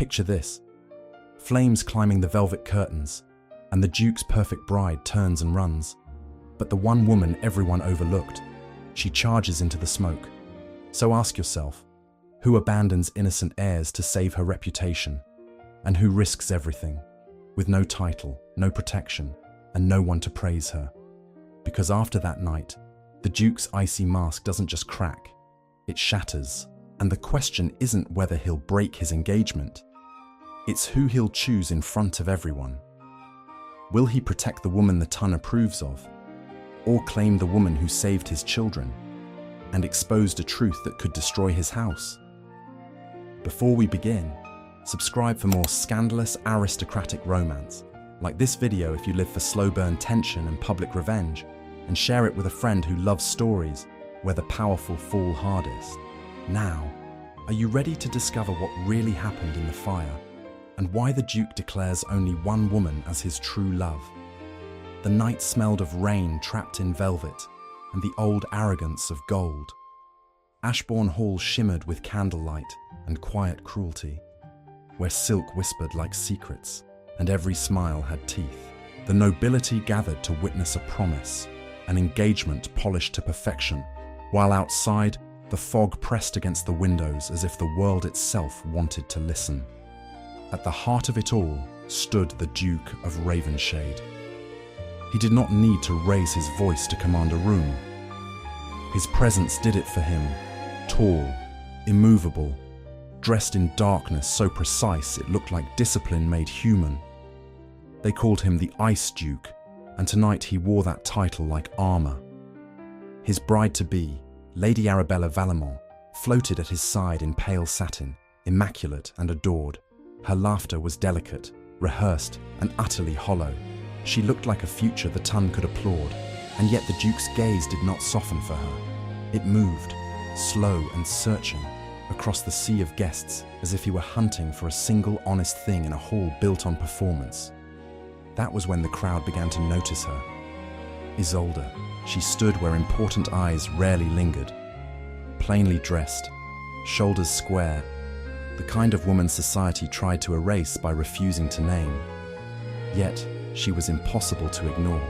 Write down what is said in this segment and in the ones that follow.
Picture this: flames climbing the velvet curtains, and the Duke's perfect bride turns and runs. But the one woman everyone overlooked, she charges into the smoke. So ask yourself, who abandons innocent heirs to save her reputation? And who risks everything, with no title, no protection, and no one to praise her? Because after that night, the Duke's icy mask doesn't just crack, it shatters. And the question isn't whether he'll break his engagement, it's who he'll choose in front of everyone. Will he protect the woman the Tun approves of, or claim the woman who saved his children and exposed a truth that could destroy his house? Before we begin, subscribe for more scandalous aristocratic romance. Like this video if you live for slow burn tension and public revenge, and share it with a friend who loves stories where the powerful fall hardest. Now, are you ready to discover what really happened in the fire, and why the Duke declares only one woman as his true love? The night smelled of rain trapped in velvet and the old arrogance of gold. Ashbourne Hall shimmered with candlelight and quiet cruelty, where silk whispered like secrets and every smile had teeth. The nobility gathered to witness a promise, an engagement polished to perfection, while outside, the fog pressed against the windows as if the world itself wanted to listen. At the heart of it all stood the Duke of Ravenshade. He did not need to raise his voice to command a room. His presence did it for him, tall, immovable, dressed in darkness so precise it looked like discipline made human. They called him the Ice Duke, and tonight he wore that title like armor. His bride-to-be, Lady Arabella Valmont, floated at his side in pale satin, immaculate and adored. Her laughter was delicate, rehearsed, and utterly hollow. She looked like a future the Tun could applaud, and yet the Duke's gaze did not soften for her. It moved, slow and searching, across the sea of guests as if he were hunting for a single honest thing in a hall built on performance. That was when the crowd began to notice her. Isolde. She stood where important eyes rarely lingered, plainly dressed, shoulders square, the kind of woman society tried to erase by refusing to name. Yet, she was impossible to ignore.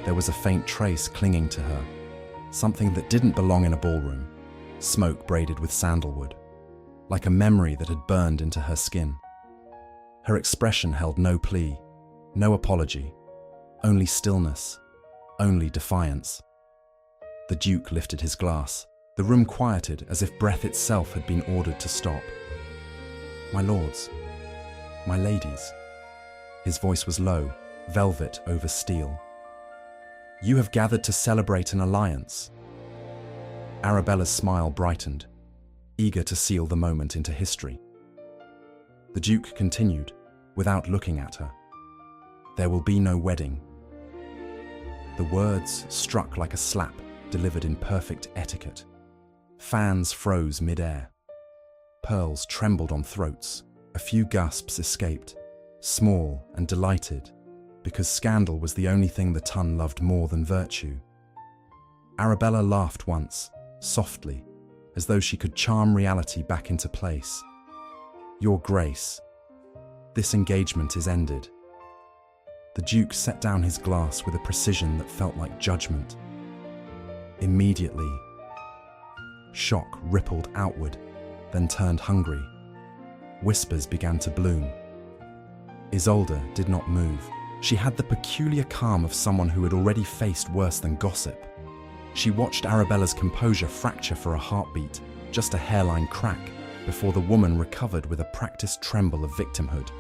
There was a faint trace clinging to her, something that didn't belong in a ballroom, smoke braided with sandalwood, like a memory that had burned into her skin. Her expression held no plea, no apology, only stillness. Only defiance. The Duke lifted his glass. The room quieted as if breath itself had been ordered to stop. My lords, my ladies. His voice was low, velvet over steel. You have gathered to celebrate an alliance. Arabella's smile brightened, eager to seal the moment into history. The Duke continued, without looking at her. There will be no wedding. The words struck like a slap delivered in perfect etiquette. Fans froze mid-air. Pearls trembled on throats. A few gasps escaped, small and delighted, because scandal was the only thing the Tun loved more than virtue. Arabella laughed once, softly, as though she could charm reality back into place. Your Grace, this engagement is ended. The Duke set down his glass with a precision that felt like judgment. Immediately, shock rippled outward, then turned hungry. Whispers began to bloom. Isolde did not move. She had the peculiar calm of someone who had already faced worse than gossip. She watched Arabella's composure fracture for a heartbeat, just a hairline crack, before the woman recovered with a practiced tremble of victimhood.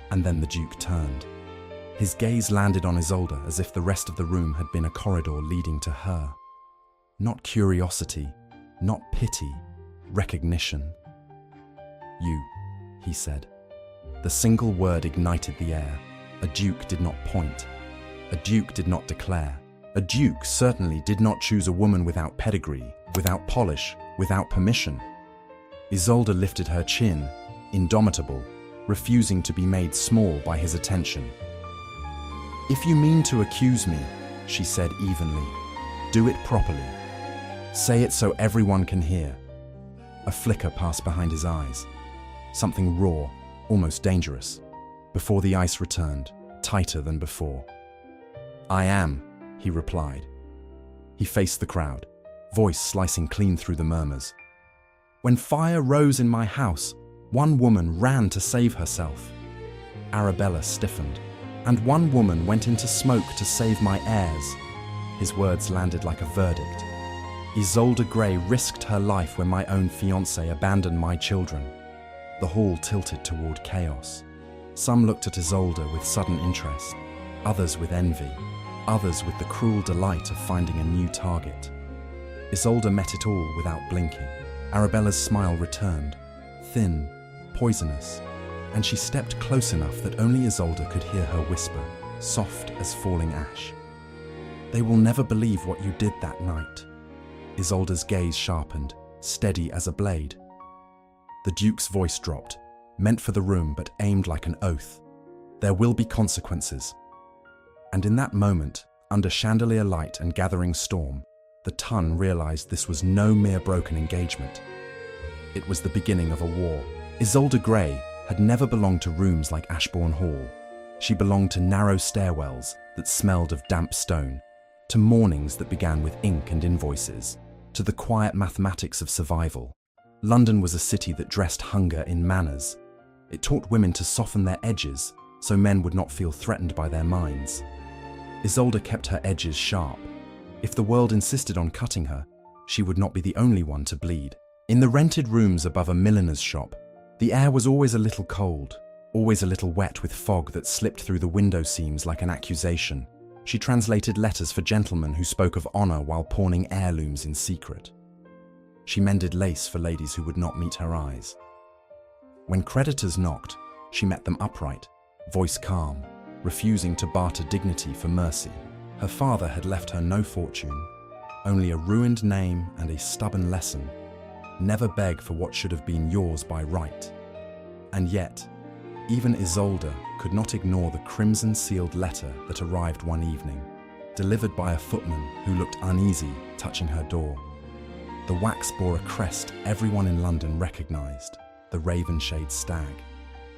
And then the Duke turned. His gaze landed on Isolde as if the rest of the room had been a corridor leading to her. Not curiosity, not pity, recognition. You, he said. The single word ignited the air. A Duke did not point. A Duke did not declare. A Duke certainly did not choose a woman without pedigree, without polish, without permission. Isolde lifted her chin, indomitable, refusing to be made small by his attention. If you mean to accuse me, she said evenly, do it properly. Say it so everyone can hear. A flicker passed behind his eyes. something raw, almost dangerous, before the ice returned, tighter than before. "I am," he replied. He faced the crowd, voice slicing clean through the murmurs. "When fire rose in my house, one woman ran to save herself." Arabella stiffened. "And one woman went into smoke to save my heirs." His words landed like a verdict. "Isolde Grey risked her life when my own fiancé abandoned my children." The hall tilted toward chaos. Some looked at Isolde with sudden interest, others with envy, others with the cruel delight of finding a new target. Isolde met it all without blinking. Arabella's smile returned, thin, poisonous, and she stepped close enough that only Isolde could hear her whisper, soft as falling ash. "They will never believe what you did that night." Isolde's gaze sharpened, steady as a blade. The Duke's voice dropped, meant for the room but aimed like an oath. "There will be consequences." And in that moment, under chandelier light and gathering storm, the Tun realized this was no mere broken engagement. It was the beginning of a war. Isolde Grey had never belonged to rooms like Ashbourne Hall. She belonged to narrow stairwells that smelled of damp stone, to mornings that began with ink and invoices, to the quiet mathematics of survival. London was a city that dressed hunger in manners. It taught women to soften their edges so men would not feel threatened by their minds. Isolde kept her edges sharp. If the world insisted on cutting her, she would not be the only one to bleed. In the rented rooms above a milliner's shop, the air was always a little cold, always a little wet with fog that slipped through the window seams like an accusation. She translated letters for gentlemen who spoke of honor while pawning heirlooms in secret. She mended lace for ladies who would not meet her eyes. When creditors knocked, she met them upright, voice calm, refusing to barter dignity for mercy. Her father had left her no fortune, only a ruined name and a stubborn lesson. Never beg for what should have been yours by right. And yet, even Isolde could not ignore the crimson-sealed letter that arrived one evening, delivered by a footman who looked uneasy touching her door. The wax bore a crest everyone in London recognized, the Ravenshade stag.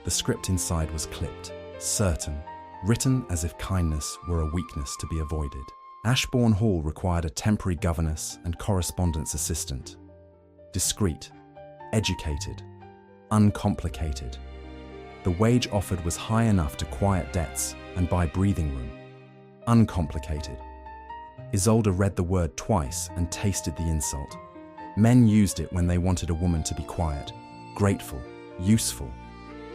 The script inside was clipped, certain, written as if kindness were a weakness to be avoided. Ashbourne Hall required a temporary governess and correspondence assistant. Discreet, educated, uncomplicated. The wage offered was high enough to quiet debts and buy breathing room. Uncomplicated. Isolde read the word twice and tasted the insult. Men used it when they wanted a woman to be quiet, grateful, useful.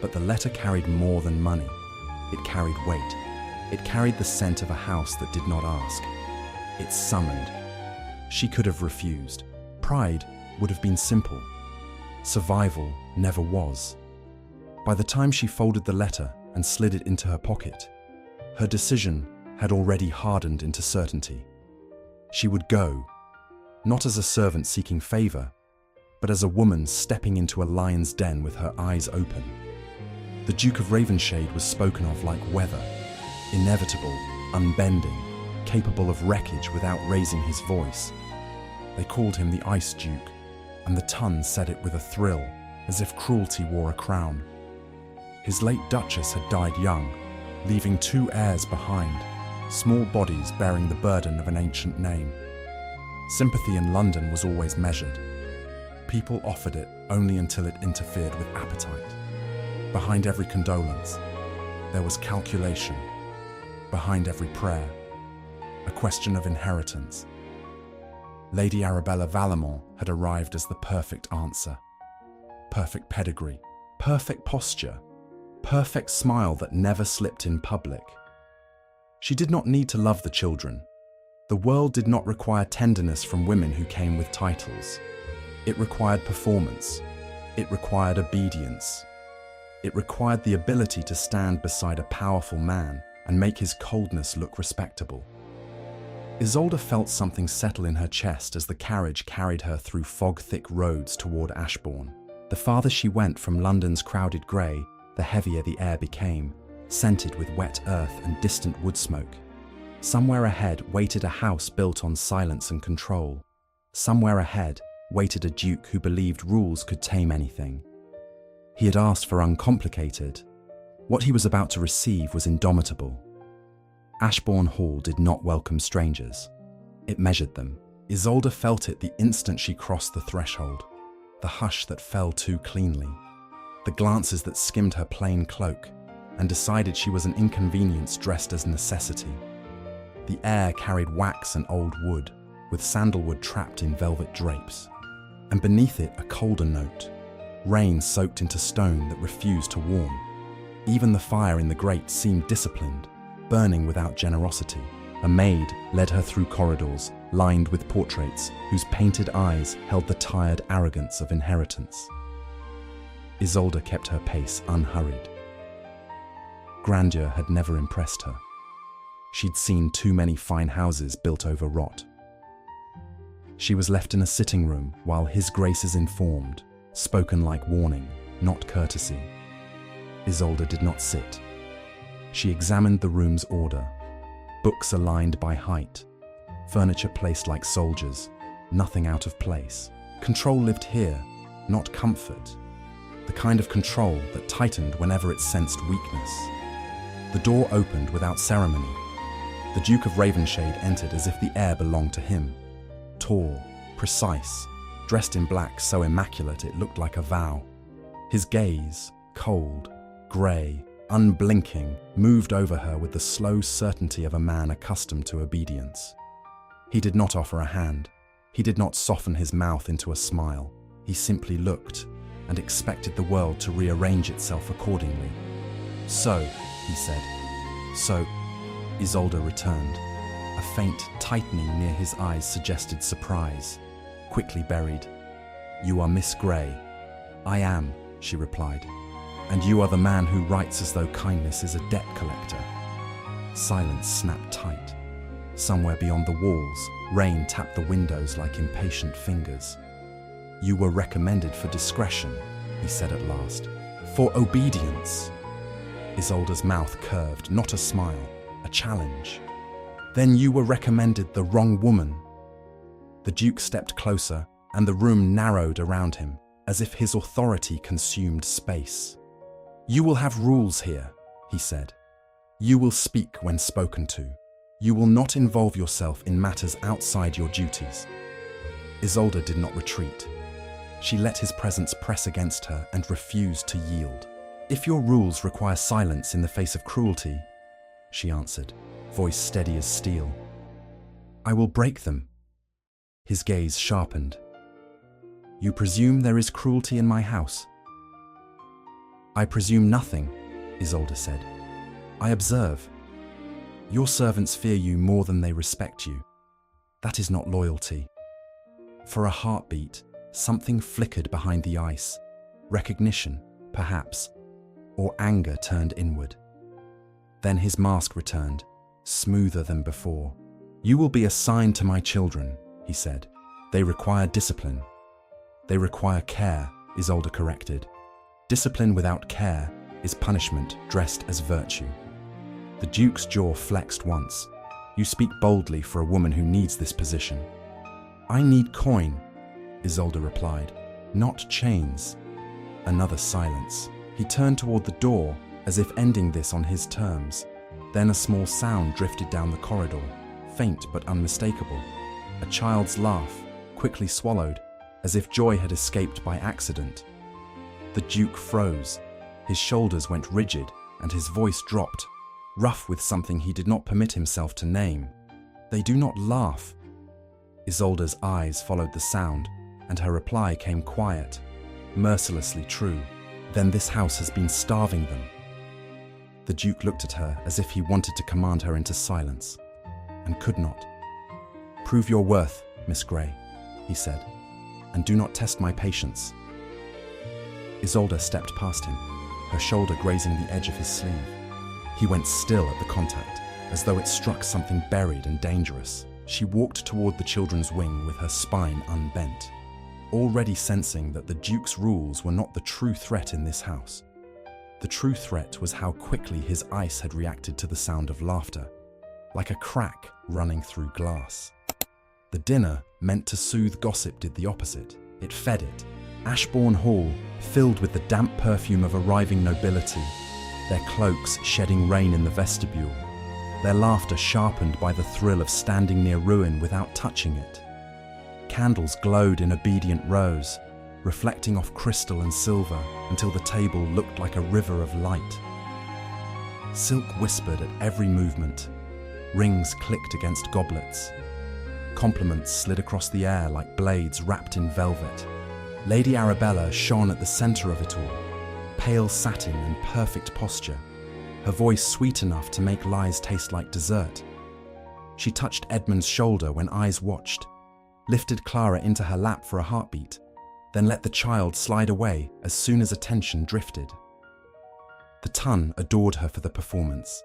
But the letter carried more than money. It carried weight. It carried the scent of a house that did not ask. It summoned. She could have refused. Pride would have been simple. Survival never was. By the time she folded the letter and slid it into her pocket, her decision had already hardened into certainty. She would go, not as a servant seeking favor, but as a woman stepping into a lion's den with her eyes open. The Duke of Ravenshade was spoken of like weather, inevitable, unbending, capable of wreckage without raising his voice. They called him the Ice Duke, and the Tun said it with a thrill, as if cruelty wore a crown. His late Duchess had died young, leaving 2 heirs behind, small bodies bearing the burden of an ancient name. Sympathy in London was always measured. People offered it only until it interfered with appetite. Behind every condolence, there was calculation. Behind every prayer, a question of inheritance. Lady Arabella Vallemont had arrived as the perfect answer. Perfect pedigree, perfect posture, perfect smile that never slipped in public. She did not need to love the children. The world did not require tenderness from women who came with titles. It required performance. It required obedience. It required the ability to stand beside a powerful man and make his coldness look respectable. Isolde felt something settle in her chest as the carriage carried her through fog-thick roads toward Ashbourne. The farther she went from London's crowded grey, the heavier the air became, scented with wet earth and distant wood smoke. Somewhere ahead waited a house built on silence and control. Somewhere ahead waited a duke who believed rules could tame anything. He had asked for uncomplicated. What he was about to receive was indomitable. Ashbourne Hall did not welcome strangers. It measured them. Isolde felt it the instant she crossed the threshold. The hush that fell too cleanly. The glances that skimmed her plain cloak and decided she was an inconvenience dressed as necessity. The air carried wax and old wood, with sandalwood trapped in velvet drapes. And beneath it a colder note, rain soaked into stone that refused to warm. Even the fire in the grate seemed disciplined, burning without generosity. A maid led her through corridors lined with portraits whose painted eyes held the tired arrogance of inheritance. Isolde kept her pace unhurried. Grandeur had never impressed her. She'd seen too many fine houses built over rot. She was left in a sitting room while His Grace's informed, spoken like warning, not courtesy. Isolde did not sit. She examined the room's order. Books aligned by height, furniture placed like soldiers, nothing out of place. Control lived here, not comfort. The kind of control that tightened whenever it sensed weakness. The door opened without ceremony. The Duke of Ravenshade entered as if the air belonged to him. Tall, precise, dressed in black so immaculate it looked like a vow. His gaze, cold, grey, unblinking, moved over her with the slow certainty of a man accustomed to obedience. He did not offer a hand. He did not soften his mouth into a smile. He simply looked and expected the world to rearrange itself accordingly. "So," he said. "So," Isolde returned. A faint tightening near his eyes suggested surprise, quickly buried. "You are Miss Grey." "I am," she replied. "And you are the man who writes as though kindness is a debt collector." Silence snapped tight. Somewhere beyond the walls, rain tapped the windows like impatient fingers. "You were recommended for discretion," he said at last. "For obedience." Isolde's mouth curved, not a smile, a challenge. "Then you were recommended the wrong woman." The Duke stepped closer, and the room narrowed around him, as if his authority consumed space. "You will have rules here," he said. "You will speak when spoken to. You will not involve yourself in matters outside your duties." Isolde did not retreat. She let his presence press against her and refused to yield. "If your rules require silence in the face of cruelty," she answered, voice steady as steel, "I will break them." His gaze sharpened. "You presume there is cruelty in my house?" "I presume nothing," Isolde said. "I observe. Your servants fear you more than they respect you. That is not loyalty." For a heartbeat, something flickered behind the ice. Recognition, perhaps, or anger turned inward. Then his mask returned, smoother than before. "You will be assigned to my children," he said. "They require discipline." "They require care," Isolde corrected. "Discipline without care is punishment dressed as virtue." The Duke's jaw flexed once. "You speak boldly for a woman who needs this position." "I need coin," Isolde replied, "not chains." Another silence. He turned toward the door, as if ending this on his terms. Then a small sound drifted down the corridor, faint but unmistakable. A child's laugh, quickly swallowed, as if joy had escaped by accident. The Duke froze. His shoulders went rigid, and his voice dropped, rough with something he did not permit himself to name. "They do not laugh." Isolde's eyes followed the sound, and her reply came quiet, mercilessly true. "Then this house has been starving them." The Duke looked at her as if he wanted to command her into silence, and could not. "Prove your worth, Miss Grey," he said, "and do not test my patience." Isolde stepped past him, her shoulder grazing the edge of his sleeve. He went still at the contact, as though it struck something buried and dangerous. She walked toward the children's wing with her spine unbent, already sensing that the Duke's rules were not the true threat in this house. The true threat was how quickly his ice had reacted to the sound of laughter, like a crack running through glass. The dinner, meant to soothe gossip, did the opposite. It fed it, Ashbourne Hall filled with the damp perfume of arriving nobility, their cloaks shedding rain in the vestibule, their laughter sharpened by the thrill of standing near ruin without touching it. Candles glowed in obedient rows, reflecting off crystal and silver until the table looked like a river of light. Silk whispered at every movement. Rings clicked against goblets. Compliments slid across the air like blades wrapped in velvet. Lady Arabella shone at the centre of it all, pale satin and perfect posture, her voice sweet enough to make lies taste like dessert. She touched Edmund's shoulder when eyes watched, lifted Clara into her lap for a heartbeat, then let the child slide away as soon as attention drifted. The Tun adored her for the performance,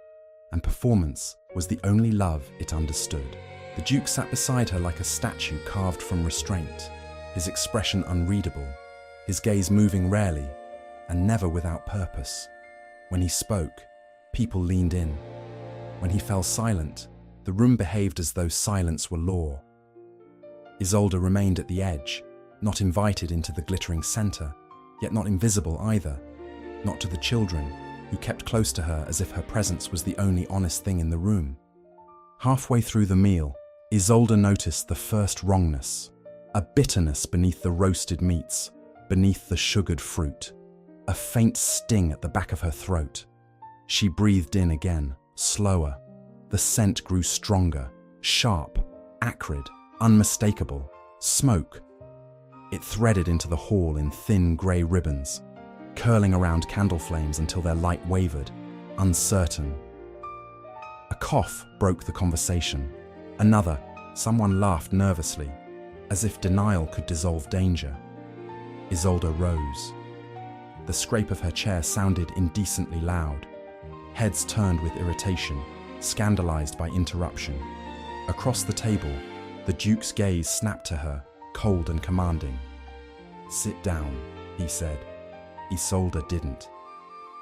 and performance was the only love it understood. The Duke sat beside her like a statue carved from restraint, his expression unreadable, his gaze moving rarely, and never without purpose. When he spoke, people leaned in. When he fell silent, the room behaved as though silence were law. Isolde remained at the edge, not invited into the glittering centre, yet not invisible either, not to the children, who kept close to her as if her presence was the only honest thing in the room. Halfway through the meal, Isolde noticed the first wrongness, a bitterness beneath the roasted meats, beneath the sugared fruit, a faint sting at the back of her throat. She breathed in again, slower. The scent grew stronger, sharp, acrid, unmistakable. Smoke. It threaded into the hall in thin grey ribbons, curling around candle flames until their light wavered, uncertain. A cough broke the conversation. Another, someone laughed nervously, as if denial could dissolve danger. Isolde rose. The scrape of her chair sounded indecently loud. Heads turned with irritation, scandalized by interruption. Across the table, the Duke's gaze snapped to her, cold and commanding. "Sit down," he said. Isolde didn't.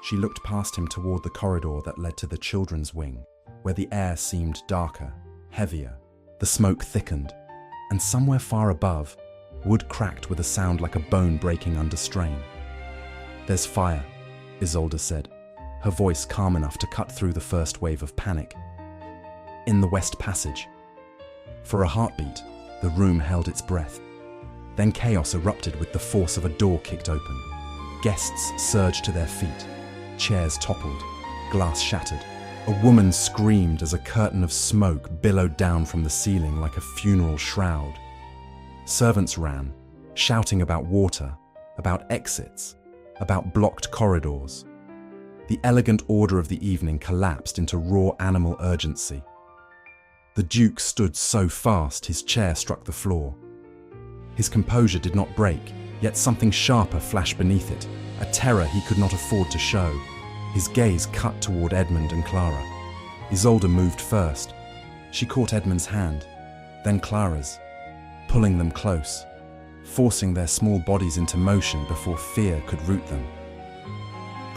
She looked past him toward the corridor that led to the children's wing, where the air seemed darker, heavier. The smoke thickened, and somewhere far above, wood cracked with a sound like a bone breaking under strain. "There's fire," Isolde said, her voice calm enough to cut through the first wave of panic. "In the West Passage." For a heartbeat, the room held its breath. Then chaos erupted with the force of a door kicked open. Guests surged to their feet. Chairs toppled. Glass shattered. A woman screamed as a curtain of smoke billowed down from the ceiling like a funeral shroud. Servants ran, shouting about water, about exits, about blocked corridors. The elegant order of the evening collapsed into raw animal urgency. The Duke stood so fast his chair struck the floor. His composure did not break, yet something sharper flashed beneath it, a terror he could not afford to show. His gaze cut toward Edmund and Clara. Isolde moved first. She caught Edmund's hand, then Clara's, pulling them close, forcing their small bodies into motion before fear could root them.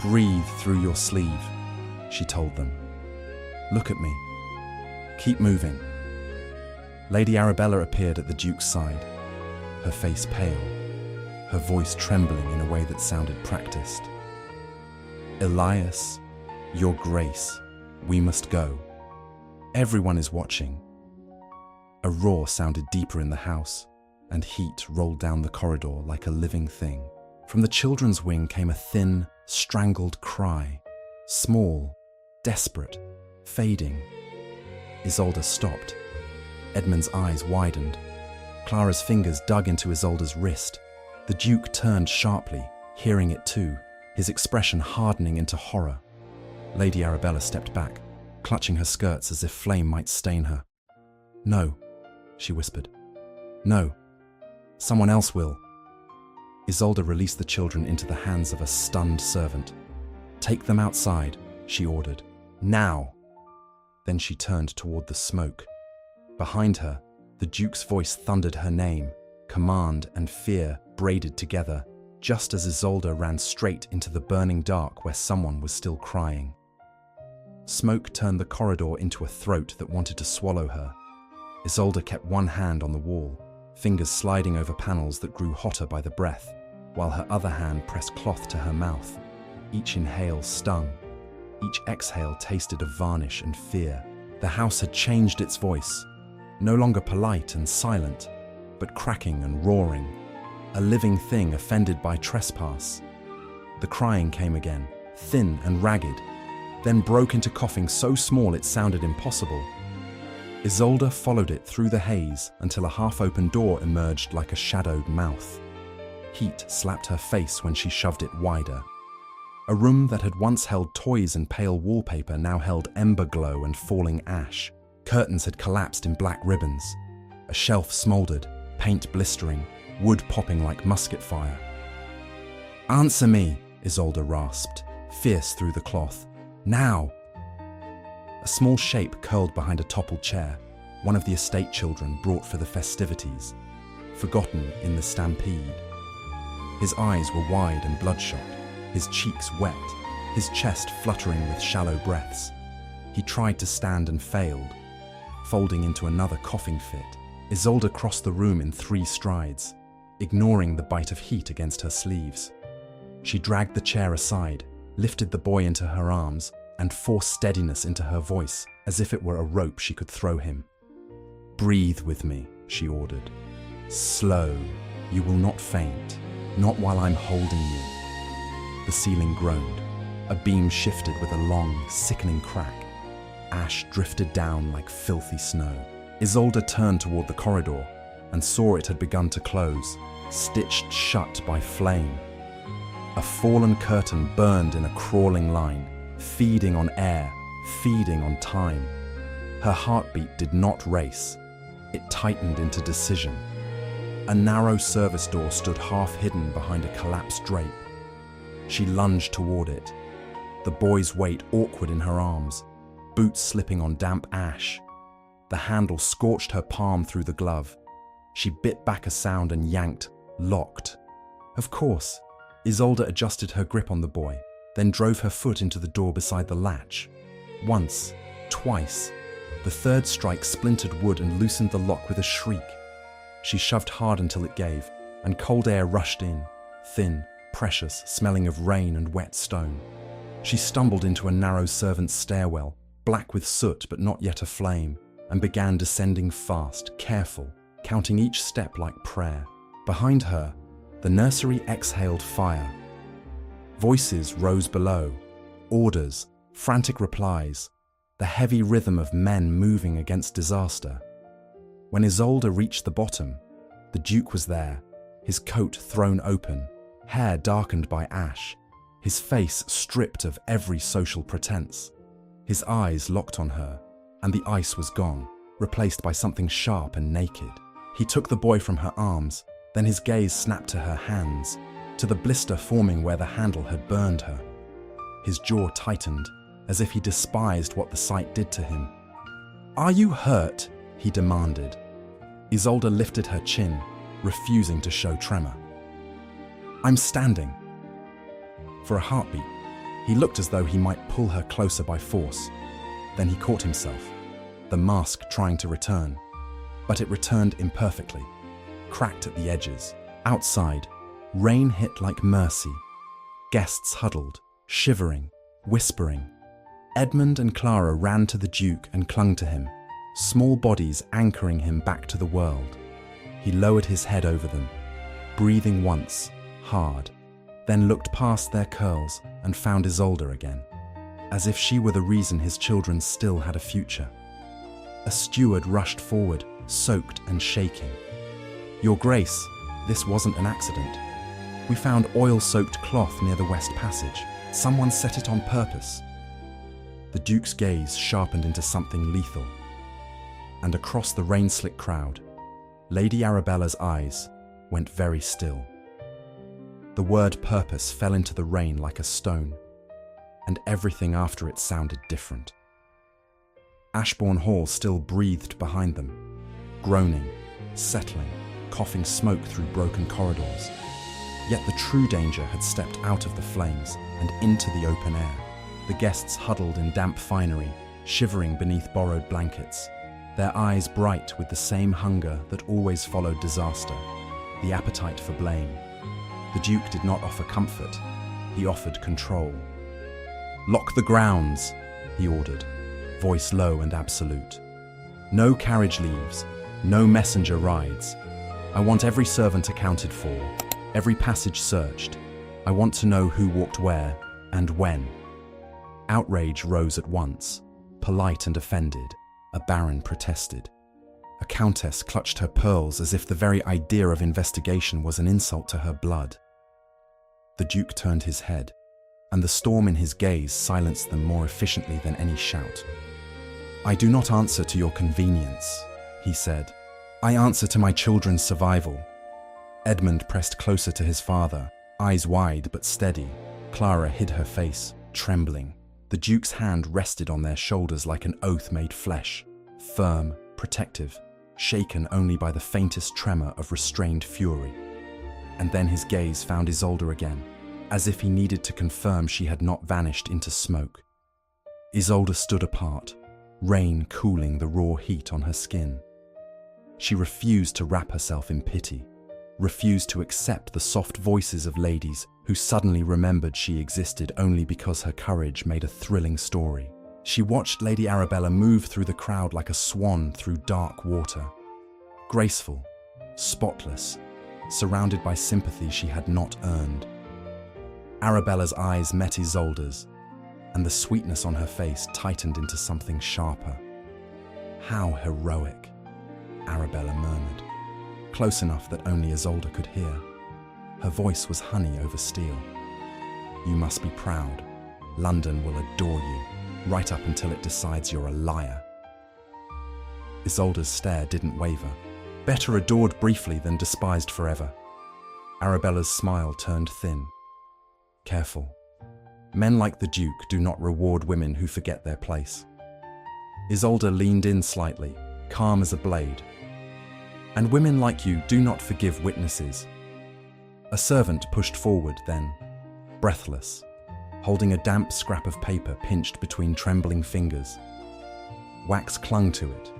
"Breathe through your sleeve," she told them. "Look at me. Keep moving." Lady Arabella appeared at the Duke's side, her face pale, her voice trembling in a way that sounded practiced. "Elias, your grace, we must go. Everyone is watching." A roar sounded deeper in the house, and heat rolled down the corridor like a living thing. From the children's wing came a thin, strangled cry, small, desperate, fading. Isolde stopped. Edmund's eyes widened. Clara's fingers dug into Isolde's wrist. The Duke turned sharply, hearing it too, his expression hardening into horror. Lady Arabella stepped back, clutching her skirts as if flame might stain her. "No," she whispered. "No. Someone else will." Isolde released the children into the hands of a stunned servant. "Take them outside," she ordered. "Now!" Then she turned toward the smoke. Behind her, the Duke's voice thundered her name, command and fear braided together, just as Isolde ran straight into the burning dark where someone was still crying. Smoke turned the corridor into a throat that wanted to swallow her. Isolde kept one hand on the wall, fingers sliding over panels that grew hotter by the breath. while her other hand pressed cloth to her mouth. Each inhale stung. Each exhale tasted of varnish and fear. The house had changed its voice, no longer polite and silent, but cracking and roaring, a living thing offended by trespass. The crying came again, thin and ragged, then broke into coughing so small it sounded impossible. Isolde followed it through the haze until a half-open door emerged like a shadowed mouth. Heat slapped her face when she shoved it wider. A room that had once held toys and pale wallpaper now held ember glow and falling ash. Curtains had collapsed in black ribbons. A shelf smoldered, paint blistering, wood popping like musket fire. "Answer me," Isolde rasped, fierce through the cloth. "Now!" A small shape curled behind a toppled chair, one of the estate children brought for the festivities, forgotten in the stampede. His eyes were wide and bloodshot, his cheeks wet, his chest fluttering with shallow breaths. He tried to stand and failed, folding into another coughing fit. Isolde crossed the room in 3 strides, ignoring the bite of heat against her sleeves. She dragged the chair aside, lifted the boy into her arms, and forced steadiness into her voice, as if it were a rope she could throw him. "Breathe with me," she ordered. "Slow. You will not faint. Not while I'm holding you." The ceiling groaned. A beam shifted with a long, sickening crack. Ash drifted down like filthy snow. Isolde turned toward the corridor and saw it had begun to close, stitched shut by flame. A fallen curtain burned in a crawling line, feeding on air, feeding on time. Her heartbeat did not race. It tightened into decision. A narrow service door stood half hidden behind a collapsed drape. She lunged toward it, the boy's weight awkward in her arms, boots slipping on damp ash. The handle scorched her palm through the glove. She bit back a sound and yanked, locked. Of course, Isolde adjusted her grip on the boy, then drove her foot into the door beside the latch. Once, twice. The third strike splintered wood and loosened the lock with a shriek. She shoved hard until it gave, and cold air rushed in, thin, precious, smelling of rain and wet stone. She stumbled into a narrow servant's stairwell, black with soot but not yet aflame, and began descending fast, careful, counting each step like prayer. Behind her, the nursery exhaled fire. Voices rose below, orders, frantic replies, the heavy rhythm of men moving against disaster. When Isolde reached the bottom, the Duke was there, his coat thrown open, hair darkened by ash, his face stripped of every social pretense. His eyes locked on her, and the ice was gone, replaced by something sharp and naked. He took the boy from her arms, then his gaze snapped to her hands, to the blister forming where the handle had burned her. His jaw tightened, as if he despised what the sight did to him. "Are you hurt?" he demanded. Isolde lifted her chin, refusing to show tremor. "I'm standing." For a heartbeat, he looked as though he might pull her closer by force. Then he caught himself, the mask trying to return. But it returned imperfectly, cracked at the edges. Outside, rain hit like mercy. Guests huddled, shivering, whispering. Edmund and Clara ran to the Duke and clung to him, small bodies anchoring him back to the world. He lowered his head over them, breathing once, hard, then looked past their curls and found Isolde again, as if she were the reason his children still had a future. A steward rushed forward, soaked and shaking. "Your Grace, this wasn't an accident. We found oil-soaked cloth near the West Passage. Someone set it on purpose." The Duke's gaze sharpened into something lethal. And across the rain-slick crowd, Lady Arabella's eyes went very still. The word purpose fell into the rain like a stone, and everything after it sounded different. Ashbourne Hall still breathed behind them, groaning, settling, coughing smoke through broken corridors. Yet the true danger had stepped out of the flames and into the open air. The guests huddled in damp finery, shivering beneath borrowed blankets, their eyes bright with the same hunger that always followed disaster, the appetite for blame. The Duke did not offer comfort. He offered control. "Lock the grounds," he ordered, voice low and absolute. "No carriage leaves, no messenger rides. I want every servant accounted for, every passage searched. I want to know who walked where and when." Outrage rose at once. Polite and offended, a baron protested. A countess clutched her pearls as if the very idea of investigation was an insult to her blood. The Duke turned his head, and the storm in his gaze silenced them more efficiently than any shout. "I do not answer to your convenience," he said. "I answer to my children's survival." Edmund pressed closer to his father, eyes wide but steady. Clara hid her face, trembling. The Duke's hand rested on their shoulders like an oath made flesh, firm, protective, shaken only by the faintest tremor of restrained fury. And then his gaze found Isolde again, as if he needed to confirm she had not vanished into smoke. Isolde stood apart, rain cooling the raw heat on her skin. She refused to wrap herself in pity, refused to accept the soft voices of ladies who suddenly remembered she existed only because her courage made a thrilling story. She watched Lady Arabella move through the crowd like a swan through dark water. Graceful, spotless, surrounded by sympathy she had not earned. Arabella's eyes met Isolde's, and the sweetness on her face tightened into something sharper. "How heroic," Arabella murmured, close enough that only Isolde could hear. Her voice was honey over steel. "You must be proud. London will adore you, right up until it decides you're a liar." Isolde's stare didn't waver. Better adored briefly than despised forever. Arabella's smile turned thin. "Careful. Men like the Duke do not reward women who forget their place." Isolde leaned in slightly, calm as a blade. "And women like you do not forgive witnesses." A servant pushed forward then, breathless, holding a damp scrap of paper pinched between trembling fingers. Wax clung to it,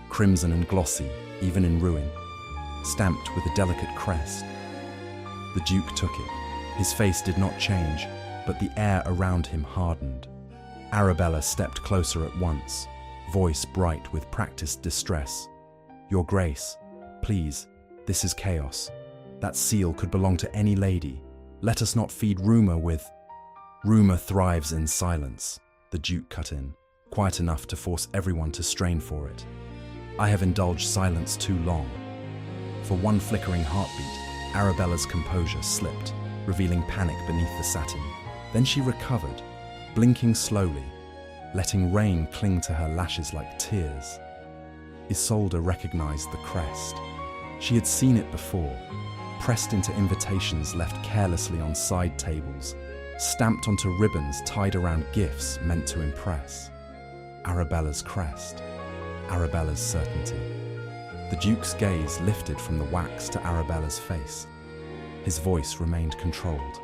crimson and glossy, even in ruin, stamped with a delicate crest. The Duke took it. His face did not change, but the air around him hardened. Arabella stepped closer at once, voice bright with practiced distress. "Your Grace, please, this is chaos. That seal could belong to any lady. Let us not feed rumor with—" "Rumor thrives in silence," the Duke cut in, quiet enough to force everyone to strain for it. "I have indulged silence too long." For one flickering heartbeat, Arabella's composure slipped, revealing panic beneath the satin. Then she recovered, blinking slowly, letting rain cling to her lashes like tears. Isolde recognized the crest. She had seen it before, pressed into invitations left carelessly on side tables, stamped onto ribbons tied around gifts meant to impress. Arabella's crest, Arabella's certainty. The Duke's gaze lifted from the wax to Arabella's face. His voice remained controlled,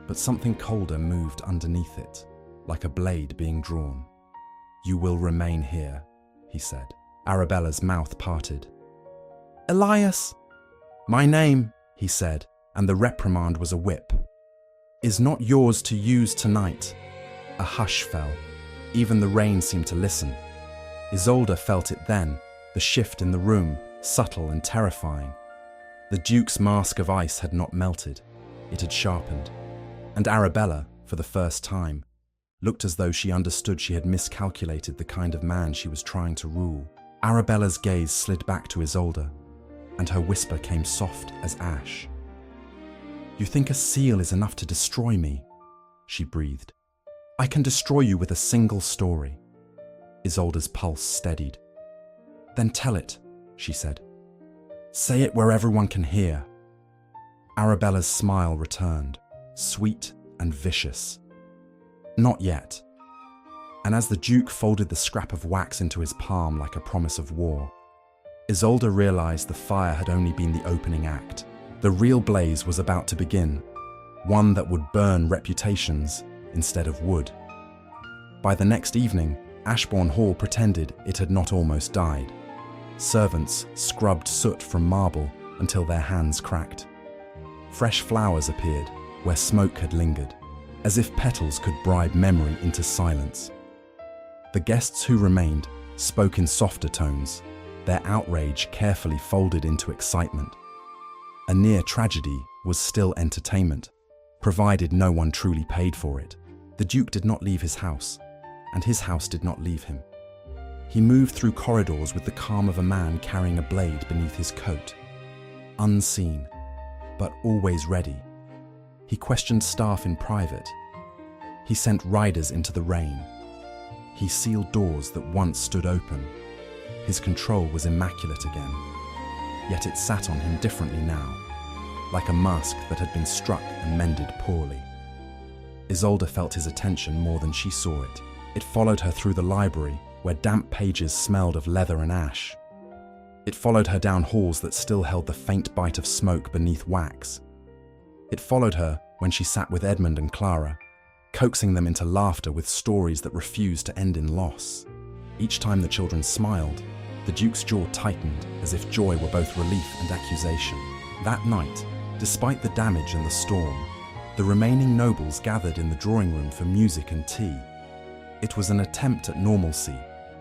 but something colder moved underneath it, like a blade being drawn. "You will remain here," he said. Arabella's mouth parted. "Elias!" "My name," he said, and the reprimand was a whip, "is not yours to use tonight." A hush fell. Even the rain seemed to listen. Isolde felt it then, the shift in the room, subtle and terrifying. The Duke's mask of ice had not melted. It had sharpened. And Arabella, for the first time, looked as though she understood she had miscalculated the kind of man she was trying to rule. Arabella's gaze slid back to Isolde, and her whisper came soft as ash. "You think a seal is enough to destroy me?" she breathed. "I can destroy you with a single story." Isolde's pulse steadied. "Then tell it," she said. "Say it where everyone can hear." Arabella's smile returned, sweet and vicious. "Not yet." And as the Duke folded the scrap of wax into his palm like a promise of war, Isolde realized the fire had only been the opening act. The real blaze was about to begin, one that would burn reputations instead of wood. By the next evening, Ashbourne Hall pretended it had not almost died. Servants scrubbed soot from marble until their hands cracked. Fresh flowers appeared where smoke had lingered, as if petals could bribe memory into silence. The guests who remained spoke in softer tones, their outrage carefully folded into excitement. A near tragedy was still entertainment, provided no one truly paid for it. The Duke did not leave his house, and his house did not leave him. He moved through corridors with the calm of a man carrying a blade beneath his coat. Unseen, but always ready. He questioned staff in private. He sent riders into the rain. He sealed doors that once stood open. His control was immaculate again, yet it sat on him differently now, like a mask that had been struck and mended poorly. Isolde felt his attention more than she saw it. It followed her through the library, where damp pages smelled of leather and ash. It followed her down halls that still held the faint bite of smoke beneath wax. It followed her when she sat with Edmund and Clara, coaxing them into laughter with stories that refused to end in loss. Each time the children smiled, the Duke's jaw tightened as if joy were both relief and accusation. That night, despite the damage and the storm, the remaining nobles gathered in the drawing room for music and tea. It was an attempt at normalcy,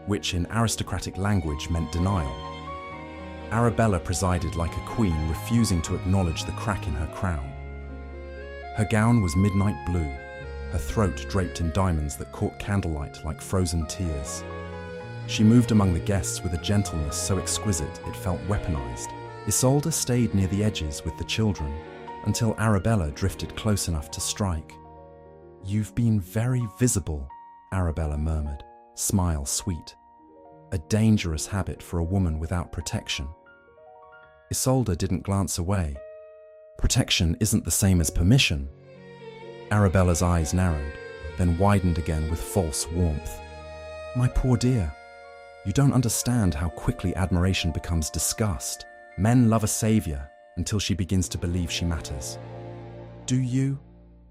which in aristocratic language meant denial. Arabella presided like a queen, refusing to acknowledge the crack in her crown. Her gown was midnight blue, her throat draped in diamonds that caught candlelight like frozen tears. She moved among the guests with a gentleness so exquisite it felt weaponized. Isolde stayed near the edges with the children until Arabella drifted close enough to strike. "You've been very visible," Arabella murmured, smile sweet. A dangerous habit for a woman without protection. Isolde didn't glance away. Protection isn't the same as permission. Arabella's eyes narrowed, then widened again with false warmth. "My poor dear, you don't understand how quickly admiration becomes disgust. Men love a savior until she begins to believe she matters." "Do you?"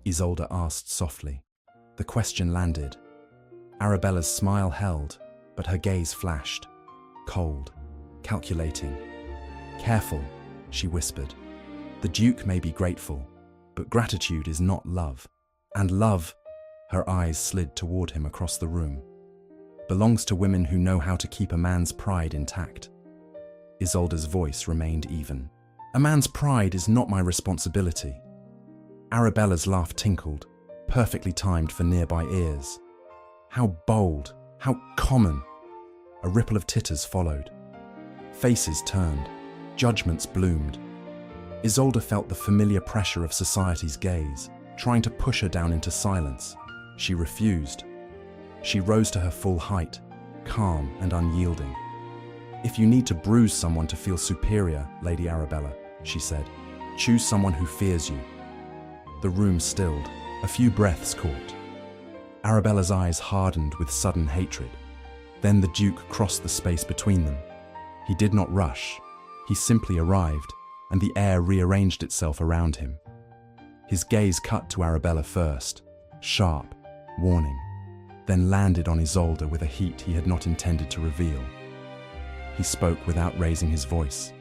Isolde asked softly. The question landed. Arabella's smile held, but her gaze flashed. Cold, calculating. "Careful," she whispered. "The Duke may be grateful, but gratitude is not love. And love," her eyes slid toward him across the room, "belongs to women who know how to keep a man's pride intact." Isolde's voice remained even. "A man's pride is not my responsibility." Arabella's laugh tinkled, perfectly timed for nearby ears. How bold, how common. A ripple of titters followed. Faces turned, judgments bloomed. Isolde felt the familiar pressure of society's gaze, trying to push her down into silence. She refused. She rose to her full height, calm and unyielding. "If you need to bruise someone to feel superior, Lady Arabella," she said, "choose someone who fears you." The room stilled. A few breaths caught. Arabella's eyes hardened with sudden hatred. Then the Duke crossed the space between them. He did not rush. He simply arrived, and the air rearranged itself around him. His gaze cut to Arabella first, sharp, warning, then landed on Isolde with a heat he had not intended to reveal. He spoke without raising his voice,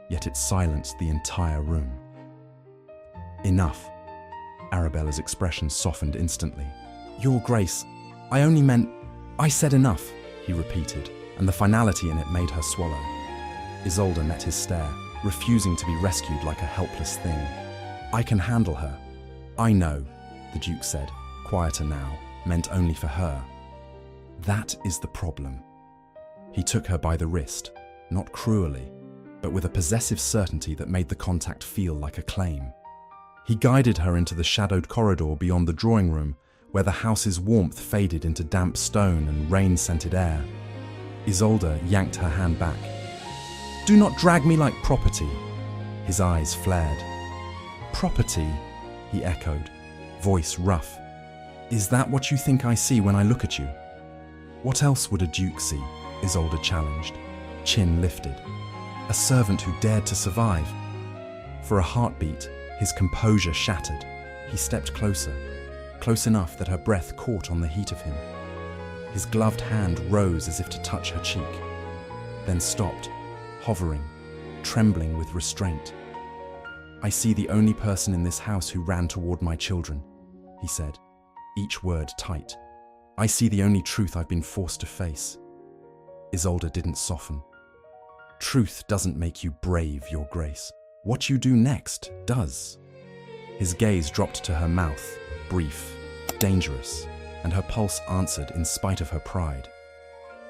yet it silenced the entire room. "Enough." Arabella's expression softened instantly. "Your Grace, I only meant... I said enough," he repeated, and the finality in it made her swallow. Isolde met his stare, refusing to be rescued like a helpless thing. "I can handle her." "I know," the Duke said, quieter now, meant only for her. "That is the problem." He took her by the wrist, not cruelly, but with a possessive certainty that made the contact feel like a claim. He guided her into the shadowed corridor beyond the drawing room, where the house's warmth faded into damp stone and rain-scented air. Isolde yanked her hand back. "Do not drag me like property." His eyes flared. "Property?" he echoed, voice rough. "Is that what you think I see when I look at you?" "What else would a duke see?" Isolde challenged, chin lifted. "A servant who dared to survive." For a heartbeat, his composure shattered. He stepped closer, close enough that her breath caught on the heat of him. His gloved hand rose as if to touch her cheek, then stopped, hovering, trembling with restraint. I see the only person in this house who ran toward my children, he said, each word tight. I see the only truth I've been forced to face. Isolde didn't soften. Truth doesn't make you brave, Your Grace. What you do next does. His gaze dropped to her mouth, brief, dangerous, and her pulse answered in spite of her pride.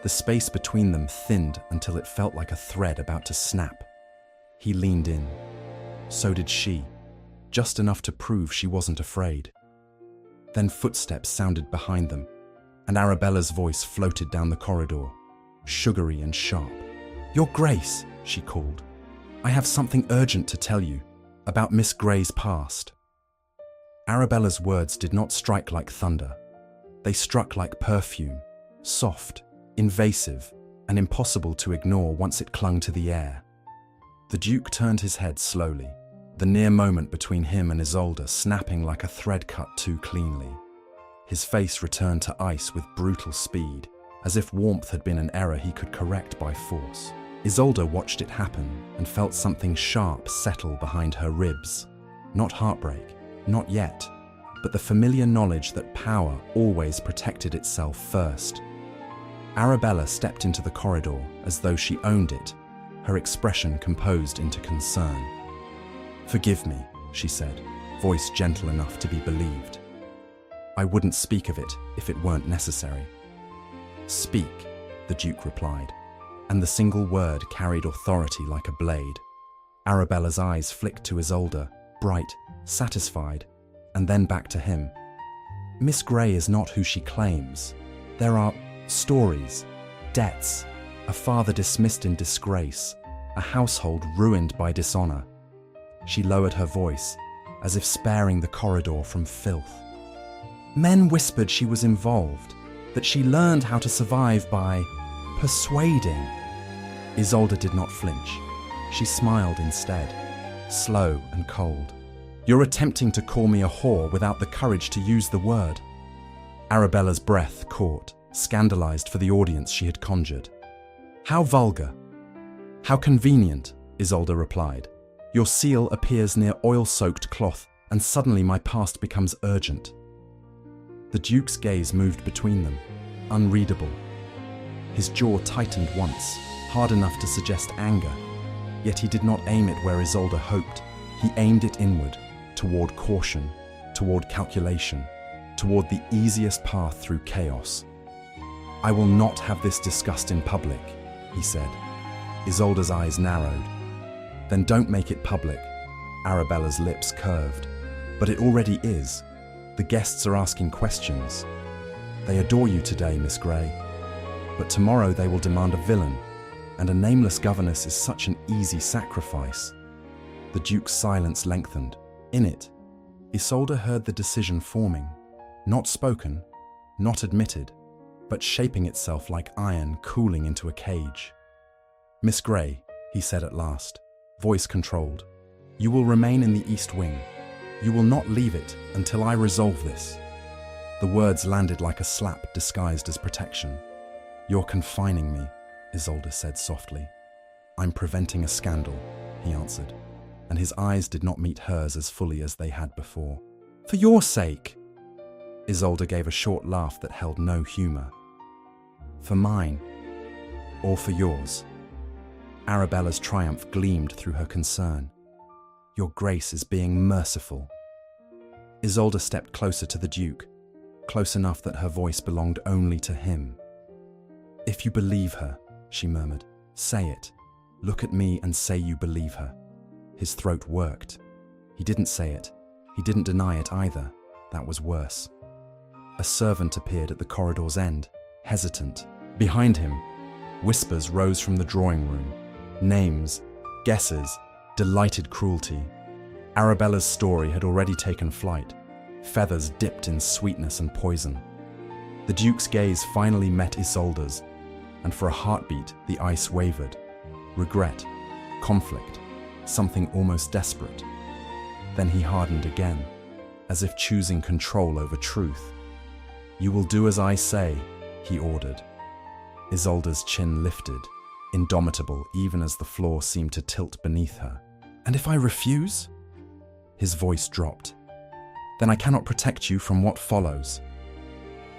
The space between them thinned until it felt like a thread about to snap. He leaned in. So did she, just enough to prove she wasn't afraid. Then footsteps sounded behind them, and Arabella's voice floated down the corridor, sugary and sharp. Your Grace, she called. I have something urgent to tell you about Miss Grey's past. Arabella's words did not strike like thunder. They struck like perfume, soft, invasive, and impossible to ignore once it clung to the air. The Duke turned his head slowly, the near moment between him and Isolde snapping like a thread cut too cleanly. His face returned to ice with brutal speed, as if warmth had been an error he could correct by force. Isolde watched it happen and felt something sharp settle behind her ribs. Not heartbreak, not yet, but the familiar knowledge that power always protected itself first. Arabella stepped into the corridor as though she owned it, her expression composed into concern. Forgive me, she said, voice gentle enough to be believed. I wouldn't speak of it if it weren't necessary. Speak, the Duke replied, and the single word carried authority like a blade. Arabella's eyes flicked to Isolde, bright, satisfied, and then back to him. Miss Grey is not who she claims. There are stories, debts, a father dismissed in disgrace, a household ruined by dishonor. She lowered her voice, as if sparing the corridor from filth. Men whispered she was involved, that she learned how to survive by persuading. Isolde did not flinch. She smiled instead, slow and cold. You're attempting to call me a whore without the courage to use the word. Arabella's breath caught, scandalized for the audience she had conjured. How vulgar. How convenient, Isolde replied. Your seal appears near oil-soaked cloth, and suddenly my past becomes urgent. The Duke's gaze moved between them, unreadable. His jaw tightened once, hard enough to suggest anger, yet he did not aim it where Isolde hoped. He aimed it inward, toward caution, toward calculation, toward the easiest path through chaos. I will not have this discussed in public, he said. Isolde's eyes narrowed. Then don't make it public. Arabella's lips curved. But it already is. The guests are asking questions. They adore you today, Miss Grey. But tomorrow they will demand a villain, and a nameless governess is such an easy sacrifice. The Duke's silence lengthened. In it, Isolde heard the decision forming, not spoken, not admitted, but shaping itself like iron cooling into a cage. Miss Grey, he said at last, voice controlled, you will remain in the East Wing. You will not leave it until I resolve this. The words landed like a slap disguised as protection. You're confining me, Isolde said softly. I'm preventing a scandal, he answered, and his eyes did not meet hers as fully as they had before. For your sake! Isolde gave a short laugh that held no humor. For mine, or for yours? Arabella's triumph gleamed through her concern. Your Grace is being merciful. Isolde stepped closer to the Duke, close enough that her voice belonged only to him. If you believe her, she murmured, say it. Look at me and say you believe her. His throat worked. He didn't say it. He didn't deny it either. That was worse. A servant appeared at the corridor's end, hesitant. Behind him, whispers rose from the drawing room. Names, guesses, delighted cruelty. Arabella's story had already taken flight, feathers dipped in sweetness and poison. The Duke's gaze finally met Isolde's, and for a heartbeat the ice wavered. Regret, conflict, something almost desperate. Then he hardened again, as if choosing control over truth. You will do as I say, he ordered. Isolde's chin lifted, indomitable even as the floor seemed to tilt beneath her. And if I refuse? His voice dropped. Then I cannot protect you from what follows.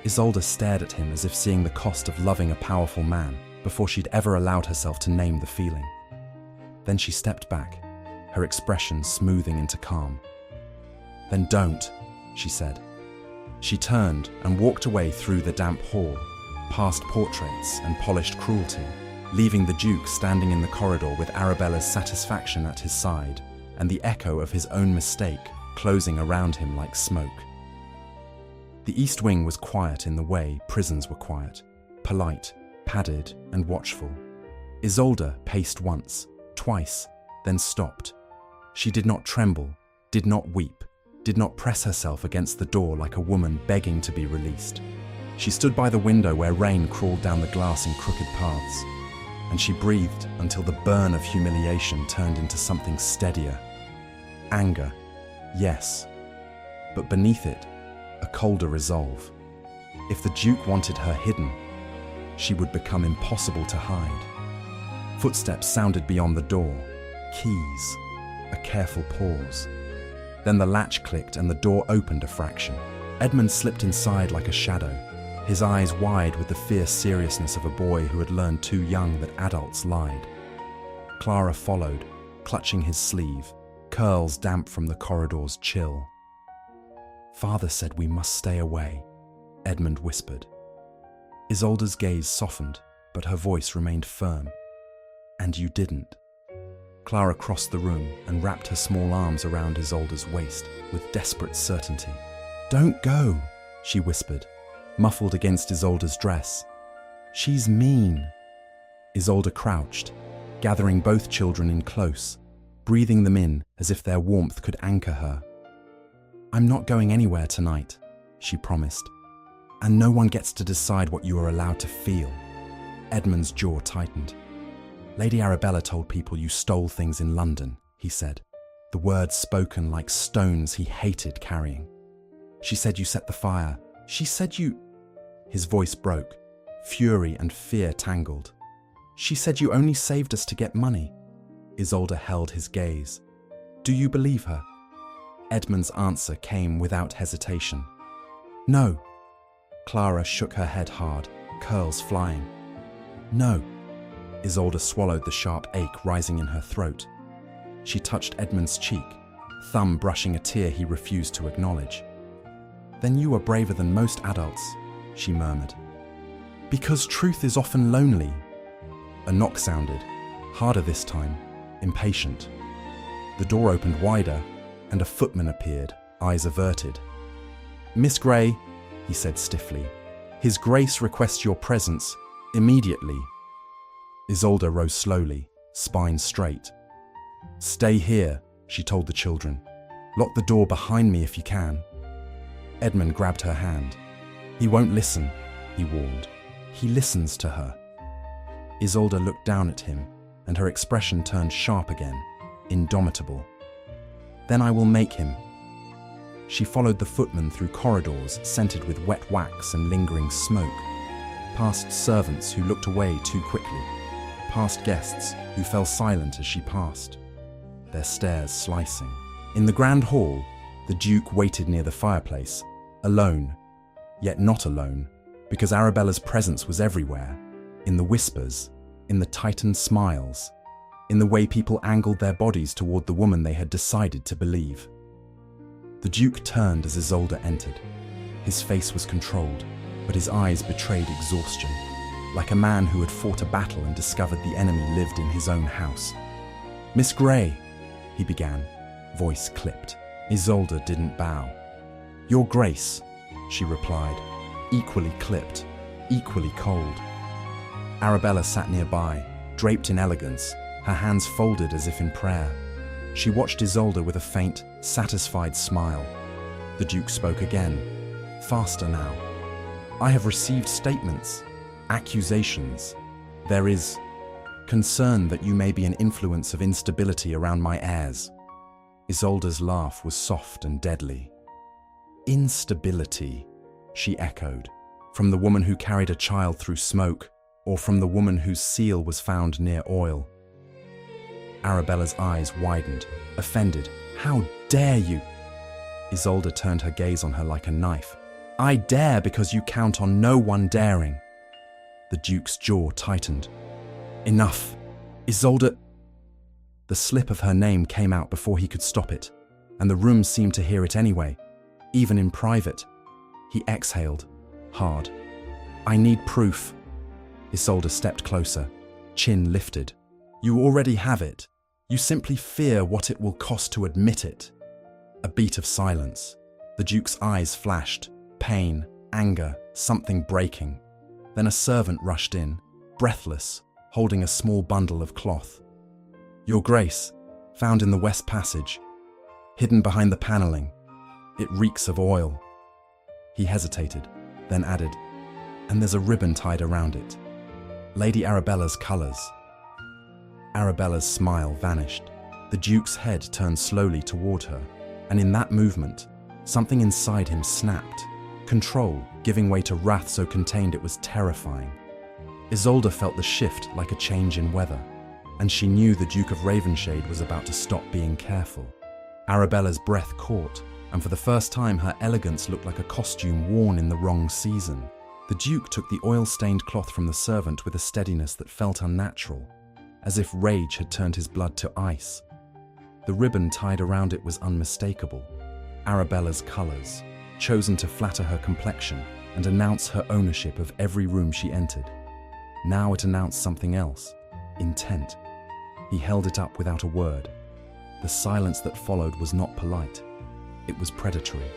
Isolde stared at him as if seeing the cost of loving a powerful man before she'd ever allowed herself to name the feeling. Then she stepped back, her expression smoothing into calm. Then don't, she said. She turned and walked away through the damp hall, past portraits and polished cruelty, leaving the Duke standing in the corridor with Arabella's satisfaction at his side and the echo of his own mistake closing around him like smoke. The East Wing was quiet in the way prisons were quiet, polite, padded and watchful. Isolde paced once, twice, then stopped. She did not tremble, did not weep, did not press herself against the door like a woman begging to be released. She stood by the window where rain crawled down the glass in crooked paths, and she breathed until the burn of humiliation turned into something steadier. Anger, yes, but beneath it, a colder resolve. If the Duke wanted her hidden, she would become impossible to hide. Footsteps sounded beyond the door, keys, a careful pause. Then the latch clicked and the door opened a fraction. Edmund slipped inside like a shadow, his eyes wide with the fierce seriousness of a boy who had learned too young that adults lied. Clara followed, clutching his sleeve, curls damp from the corridor's chill. Father said we must stay away, Edmund whispered. Isolde's gaze softened, but her voice remained firm. And you didn't. Clara crossed the room and wrapped her small arms around Isolde's waist with desperate certainty. Don't go, she whispered, muffled against Isolde's dress. She's mean. Isolde crouched, gathering both children in close, breathing them in as if their warmth could anchor her. I'm not going anywhere tonight, she promised. And no one gets to decide what you are allowed to feel. Edmund's jaw tightened. Lady Arabella told people you stole things in London, he said, the words spoken like stones he hated carrying. She said you set the fire. She said you... His voice broke, fury and fear tangled. She said you only saved us to get money. Isolde held his gaze. Do you believe her? Edmund's answer came without hesitation. No. Clara shook her head hard, curls flying. No. Isolde swallowed the sharp ache rising in her throat. She touched Edmund's cheek, thumb brushing a tear he refused to acknowledge. Then you are braver than most adults, she murmured. Because truth is often lonely. A knock sounded, harder this time, impatient. The door opened wider, and a footman appeared, eyes averted. Miss Grey, he said stiffly, His Grace requests your presence, immediately. Isolde rose slowly, spine straight. Stay here, she told the children. Lock the door behind me if you can. Edmund grabbed her hand. He won't listen, he warned. He listens to her. Isolde looked down at him, and her expression turned sharp again, indomitable. Then I will make him. She followed the footman through corridors scented with wet wax and lingering smoke, past servants who looked away too quickly, past guests who fell silent as she passed, their stares slicing. In the grand hall, the Duke waited near the fireplace, alone, yet not alone, because Arabella's presence was everywhere, in the whispers, in the tightened smiles, in the way people angled their bodies toward the woman they had decided to believe. The Duke turned as Isolde entered. His face was controlled, but his eyes betrayed exhaustion, like a man who had fought a battle and discovered the enemy lived in his own house. Miss Grey, he began, voice clipped. Isolde didn't bow. Your Grace, she replied, equally clipped, equally cold. Arabella sat nearby, draped in elegance, her hands folded as if in prayer. She watched Isolde with a faint, satisfied smile. The Duke spoke again, faster now. I have received statements, accusations. There is concern that you may be an influence of instability around my heirs. Isolde's laugh was soft and deadly. Instability, she echoed, from the woman who carried a child through smoke, or from the woman whose seal was found near oil. Arabella's eyes widened, offended. How dare you?" Isolde turned her gaze on her like a knife. "I dare because you count on no one daring." The Duke's jaw tightened. "Enough, Isolde." The slip of her name came out before he could stop it, and the room seemed to hear it anyway, even in private. He exhaled, hard. "I need proof." Isolde stepped closer, chin lifted. "You already have it. You simply fear what it will cost to admit it." A beat of silence. The Duke's eyes flashed, pain, anger, something breaking. Then a servant rushed in, breathless, holding a small bundle of cloth. "Your Grace, found in the West Passage, hidden behind the paneling. It reeks of oil." He hesitated, then added, "And there's a ribbon tied around it. Lady Arabella's colours." Arabella's smile vanished. The Duke's head turned slowly toward her, and in that movement, something inside him snapped, control giving way to wrath so contained it was terrifying. Isolde felt the shift like a change in weather, and she knew the Duke of Ravenshade was about to stop being careful. Arabella's breath caught, and for the first time her elegance looked like a costume worn in the wrong season. The Duke took the oil-stained cloth from the servant with a steadiness that felt unnatural, as if rage had turned his blood to ice. The ribbon tied around it was unmistakable. Arabella's colours, chosen to flatter her complexion and announce her ownership of every room she entered. Now it announced something else, intent. He held it up without a word. The silence that followed was not polite. It was predatory.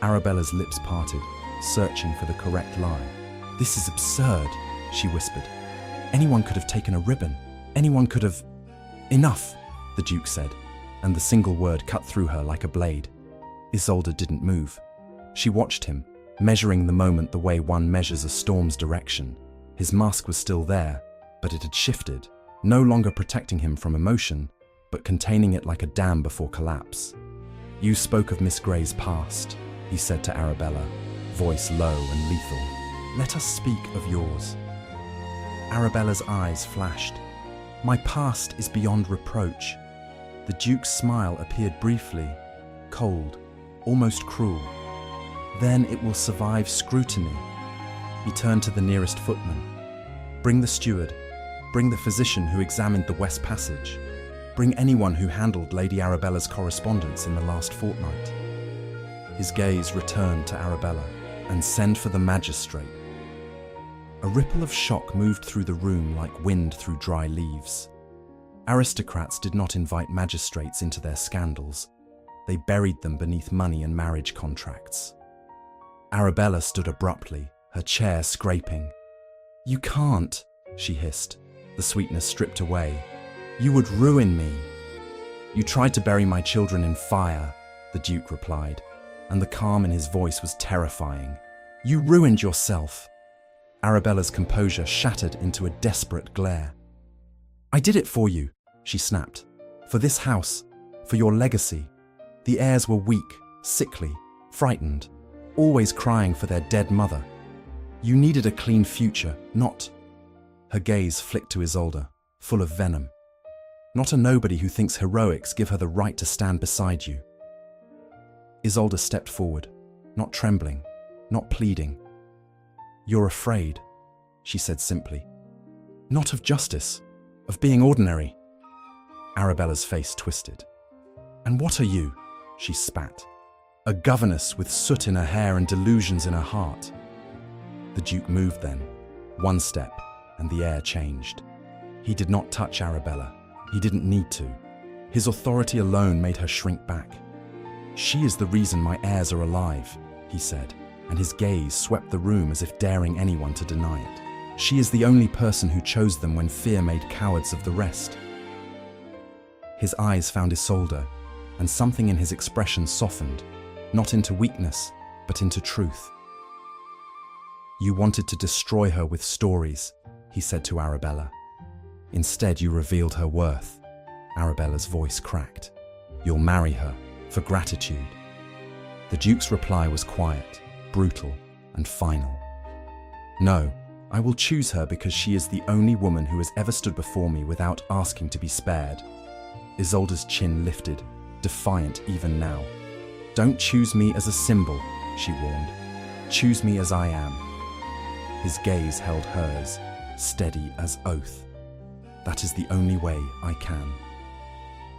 Arabella's lips parted, searching for the correct lie. "This is absurd," she whispered. "Anyone could have taken a ribbon. Anyone could have—" "Enough," the Duke said, and the single word cut through her like a blade. Isolde didn't move. She watched him, measuring the moment the way one measures a storm's direction. His mask was still there, but it had shifted, no longer protecting him from emotion, but containing it like a dam before collapse. "You spoke of Miss Grey's past," he said to Arabella, voice low and lethal. "Let us speak of yours." Arabella's eyes flashed. "My past is beyond reproach." The Duke's smile appeared briefly, cold, almost cruel. "Then it will survive scrutiny." He turned to the nearest footman. "Bring the steward. Bring the physician who examined the West Passage. Bring anyone who handled Lady Arabella's correspondence in the last fortnight." His gaze returned to Arabella. "And send for the magistrate." A ripple of shock moved through the room like wind through dry leaves. Aristocrats did not invite magistrates into their scandals. They buried them beneath money and marriage contracts. Arabella stood abruptly, her chair scraping. "You can't," she hissed, the sweetness stripped away. "You would ruin me." "You tried to bury my children in fire," the Duke replied, and the calm in his voice was terrifying. "You ruined yourself." Arabella's composure shattered into a desperate glare. "I did it for you," she snapped. "For this house, for your legacy." The heirs were weak, sickly, frightened, always crying for their dead mother. "You needed a clean future, not—" Her gaze flicked to Isolde, full of venom. "Not a nobody who thinks heroics give her the right to stand beside you." Isolde stepped forward, not trembling, not pleading. "You're afraid," she said simply. "Not of justice, of being ordinary." Arabella's face twisted. "And what are you?" she spat. "A governess with soot in her hair and delusions in her heart." The Duke moved then, one step, and the air changed. He did not touch Arabella. He didn't need to. His authority alone made her shrink back. "She is the reason my heirs are alive," he said, and his gaze swept the room as if daring anyone to deny it. "She is the only person who chose them when fear made cowards of the rest." His eyes found Isolde, and something in his expression softened, not into weakness, but into truth. "You wanted to destroy her with stories," he said to Arabella. "Instead, you revealed her worth." Arabella's voice cracked. "You'll marry her, for gratitude." The Duke's reply was quiet, brutal, and final. "No, I will choose her because she is the only woman who has ever stood before me without asking to be spared." Isolde's chin lifted, defiant even now. "Don't choose me as a symbol," she warned. "Choose me as I am." His gaze held hers, steady as oath. "That is the only way I can."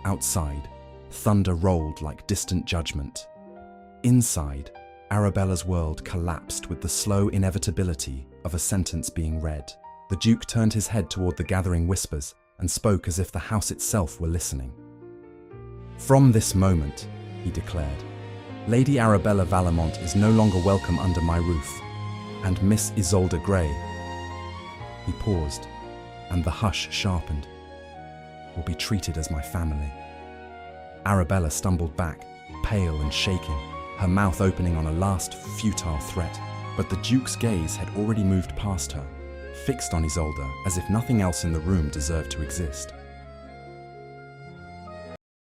Outside, thunder rolled like distant judgment. Inside, Arabella's world collapsed with the slow inevitability of a sentence being read. The Duke turned his head toward the gathering whispers and spoke as if the house itself were listening. "From this moment," he declared, "Lady Arabella Vallemont is no longer welcome under my roof, and Miss Isolde Grey," he paused, and the hush sharpened, "will be treated as my family." Arabella stumbled back, pale and shaking, her mouth opening on a last futile threat. But the Duke's gaze had already moved past her, fixed on Isolde as if nothing else in the room deserved to exist.